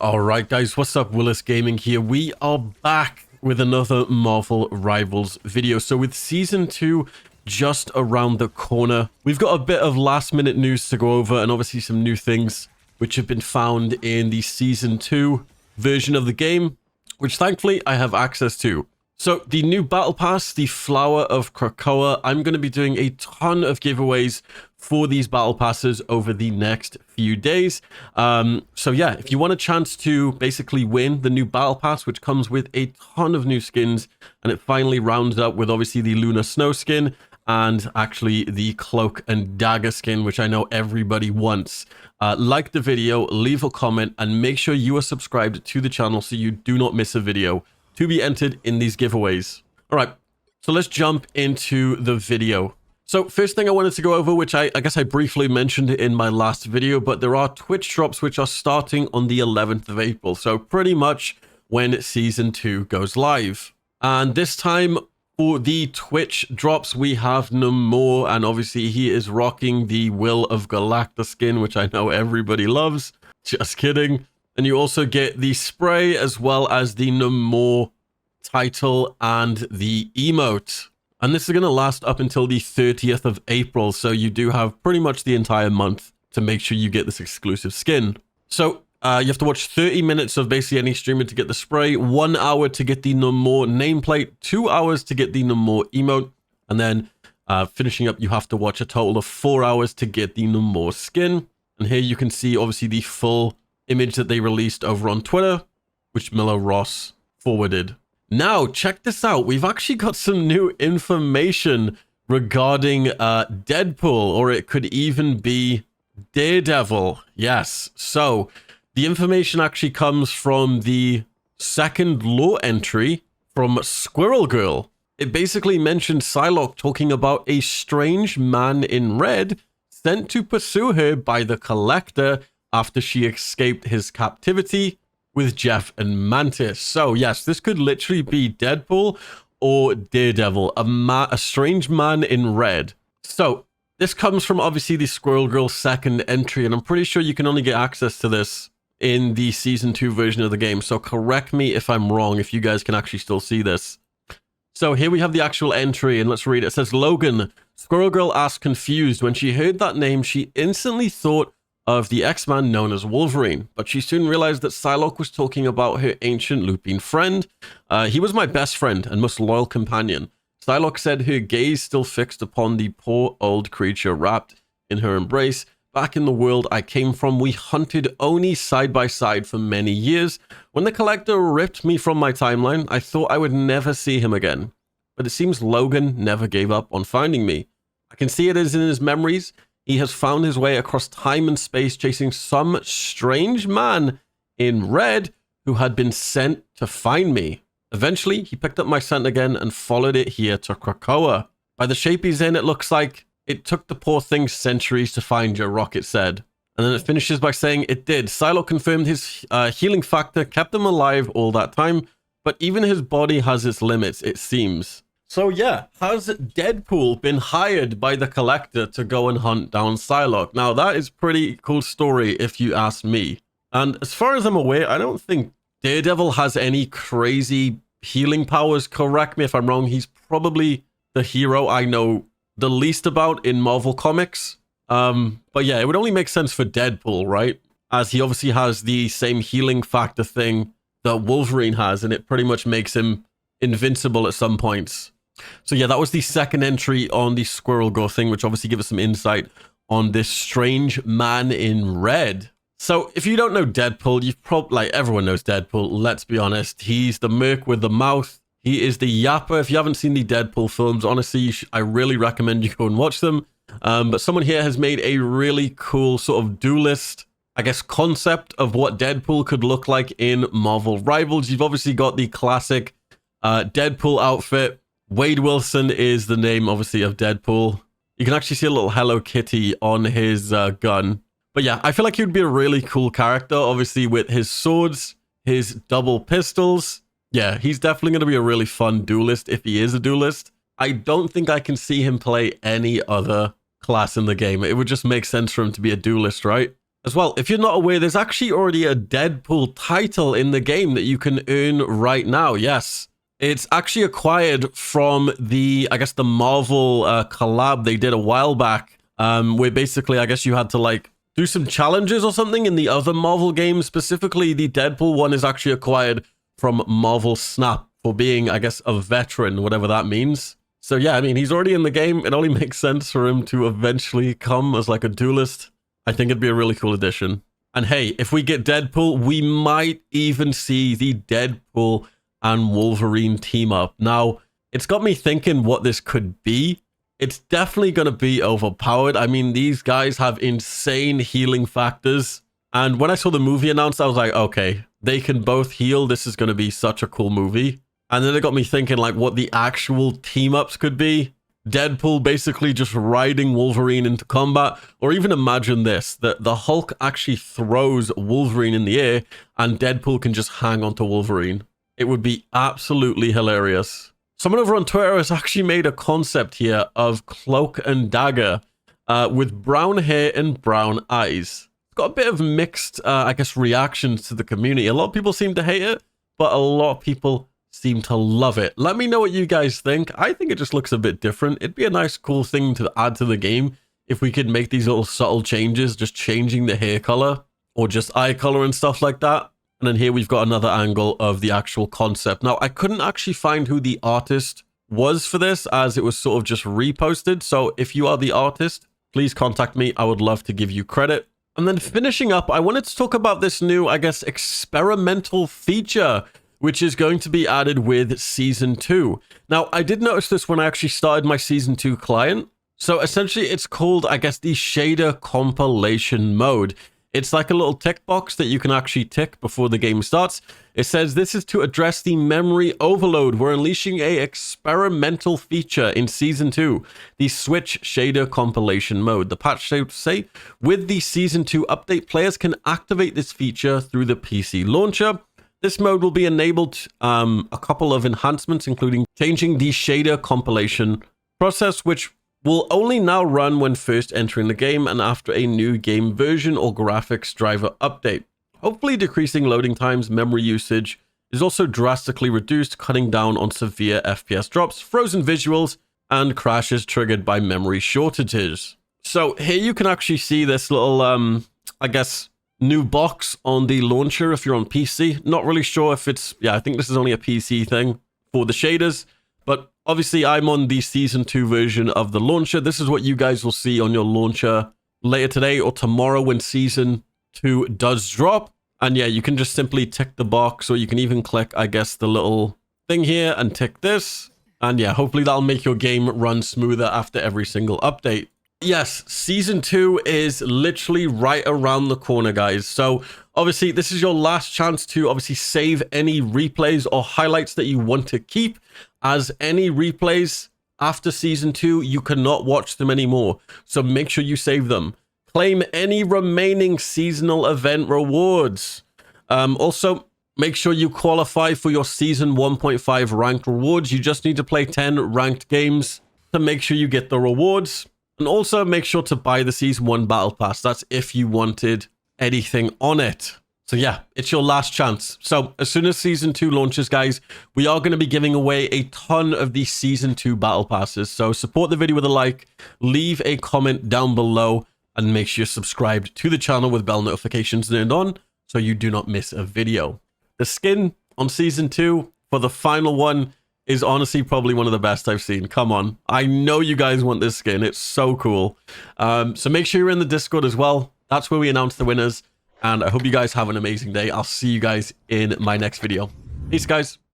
All right, guys, what's up? Willis Gaming here. We are back with another Marvel Rivals video. So with Season 2 just around the corner, we've got a bit of last-minute news to go over and obviously some new things which have been found in the Season 2 version of the game, which thankfully I have access to. So the new Battle Pass, the Flower of Krakoa, I'm going to be doing a ton of giveaways for these Battle Passes over the next few days. So yeah, if you want a chance to basically win the new Battle Pass, which comes with a ton of new skins, and it finally rounds up with obviously the Lunar Snow skin, and actually the Cloak and Dagger skin, which I know everybody wants. Like the video, leave a comment, and make sure you are subscribed to the channel so you do not miss a video to be entered in these giveaways. All right, so let's jump into the video. So first thing I wanted to go over, which I guess I briefly mentioned in my last video, but there are Twitch drops which are starting on the 11th of April. So pretty much when Season 2 goes live. And this time for the Twitch drops, we have Namor, and obviously he is rocking the Will of Galacta skin, which I know everybody loves. Just kidding. And you also get the spray as well as the Namor title and the emote. And this is going to last up until the 30th of April, so you do have pretty much the entire month to make sure you get this exclusive skin. So you have to watch 30 minutes of basically any streamer to get the spray, 1 hour to get the Namor nameplate, 2 hours to get the Namor emote, and then finishing up, you have to watch a total of 4 hours to get the Namor skin. And here you can see obviously the full image that they released over on Twitter, which Miller Ross forwarded. Now, check this out. We've actually got some new information regarding Deadpool, or it could even be Daredevil. Yes. So, the information actually comes from the second lore entry from Squirrel Girl. It basically mentioned Psylocke talking about a strange man in red sent to pursue her by the Collector after she escaped his captivity with Jeff and Mantis. So yes, this could literally be Deadpool or Daredevil, a strange man in red. So this comes from obviously the Squirrel Girl second entry, and I'm pretty sure you can only get access to this in the Season 2 version of the game. So correct me if I'm wrong, if you guys can actually still see this. So here we have the actual entry, and let's read it. It says, Logan, Squirrel Girl asked confused. When she heard that name, she instantly thought of the X-Man known as Wolverine, but she soon realized that Psylocke was talking about her ancient looping friend. He was my best friend and most loyal companion. Psylocke said, her gaze still fixed upon the poor old creature wrapped in her embrace. Back in the world I came from, we hunted Oni side by side for many years. When the Collector ripped me from my timeline, I thought I would never see him again. But it seems Logan never gave up on finding me. I can see it as in his memories. He has found his way across time and space, chasing some strange man in red who had been sent to find me. Eventually, he picked up my scent again and followed it here to Krakoa. By the shape he's in, it looks like it took the poor thing centuries to find you, Rocket said. And then it finishes by saying it did. Psylocke confirmed his healing factor kept him alive all that time, but even his body has its limits, it seems. So yeah, has Deadpool been hired by the Collector to go and hunt down Psylocke? Now that is pretty cool story if you ask me. And as far as I'm aware, I don't think Daredevil has any crazy healing powers. Correct me if I'm wrong. He's probably the hero I know the least about in Marvel Comics. But yeah, it would only make sense for Deadpool, right? As he obviously has the same healing factor thing that Wolverine has, and it pretty much makes him invincible at some points. So yeah, that was the second entry on the Squirrel Girl thing, which obviously gives us some insight on this strange man in red. So if you don't know Deadpool, you've probably, like, everyone knows Deadpool, let's be honest. He's the merc with the mouth. He is the yapper. If you haven't seen the Deadpool films, honestly, I really recommend you go and watch them. But someone here has made a really cool sort of duelist, I guess, concept of what Deadpool could look like in Marvel Rivals. You've obviously got the classic Deadpool outfit. Wade Wilson is the name, obviously, of Deadpool. You can actually see a little Hello Kitty on his gun. But yeah, I feel like he would be a really cool character, obviously, with his swords, his double pistols. Yeah, he's definitely going to be a really fun duelist if he is a duelist. I don't think I can see him play any other class in the game. It would just make sense for him to be a duelist, right? As well, if you're not aware, there's actually already a Deadpool title in the game that you can earn right now. Yes. It's actually acquired from the, I guess, the Marvel collab they did a while back, where basically, I guess you had to, like, do some challenges or something in the other Marvel games. Specifically, the Deadpool one is actually acquired from Marvel Snap for being, I guess, a veteran, whatever that means. So yeah, I mean, he's already in the game. It only makes sense for him to eventually come as like a duelist. I think it'd be a really cool addition. And hey, if we get Deadpool, we might even see the Deadpool and Wolverine team up. Now, it's got me thinking what this could be. It's definitely going to be overpowered. I mean, these guys have insane healing factors. And when I saw the movie announced, I was like, okay, they can both heal. This is going to be such a cool movie. And then it got me thinking like what the actual team-ups could be. Deadpool basically just riding Wolverine into combat. Or even imagine this, that the Hulk actually throws Wolverine in the air and Deadpool can just hang onto Wolverine. It would be absolutely hilarious. Someone over on Twitter has actually made a concept here of Cloak and Dagger with brown hair and brown eyes. It's got a bit of mixed, I guess, reactions to the community. A lot of people seem to hate it, but a lot of people seem to love it. Let me know what you guys think. I think it just looks a bit different. It'd be a nice, cool thing to add to the game if we could make these little subtle changes, just changing the hair color or just eye color and stuff like that. And then here we've got another angle of the actual concept. Now, I couldn't actually find who the artist was for this as it was sort of just reposted. So if you are the artist, please contact me. I would love to give you credit. And then finishing up, I wanted to talk about this new, I guess, experimental feature, which is going to be added with Season 2. Now, I did notice this when I actually started my Season 2 client. So essentially, it's called, I guess, the shader compilation mode. It's like a little tick box that you can actually tick before the game starts. It says this is to address the memory overload. We're unleashing a experimental feature in Season 2, the Switch shader compilation mode. The patch notes say, with the Season 2 update, players can activate this feature through the PC launcher. This mode will be enabled a couple of enhancements, including changing the shader compilation process, which will only now run when first entering the game and after a new game version or graphics driver update. Hopefully decreasing loading times, memory usage is also drastically reduced, cutting down on severe FPS drops, frozen visuals, and crashes triggered by memory shortages. So here you can actually see this little, I guess, new box on the launcher if you're on PC. Not really sure if it's, yeah, I think this is only a PC thing for the shaders, but obviously I'm on the Season 2 version of the launcher. This is what you guys will see on your launcher later today or tomorrow when Season 2 does drop. And yeah, you can just simply tick the box, or you can even click, I guess, the little thing here and tick this. And yeah, hopefully that'll make your game run smoother after every single update. Yes, Season 2 is literally right around the corner, guys. So obviously this is your last chance to obviously save any replays or highlights that you want to keep, as any replays after Season 2, you cannot watch them anymore. So make sure you save them. Claim any remaining seasonal event rewards. Also, make sure you qualify for your Season 1.5 ranked rewards. You just need to play 10 ranked games to make sure you get the rewards. And also make sure to buy the Season 1 Battle Pass. That's if you wanted anything on it. So yeah, it's your last chance. So as soon as Season 2 launches, guys, we are going to be giving away a ton of these Season 2 Battle Passes. So support the video with a like, leave a comment down below, and make sure you're subscribed to the channel with bell notifications turned on so you do not miss a video. The skin on Season 2 for the final one is honestly probably one of the best I've seen. Come on. I know you guys want this skin. It's so cool. So make sure you're in the Discord as well. That's where we announce the winners. And I hope you guys have an amazing day. I'll see you guys in my next video. Peace, guys.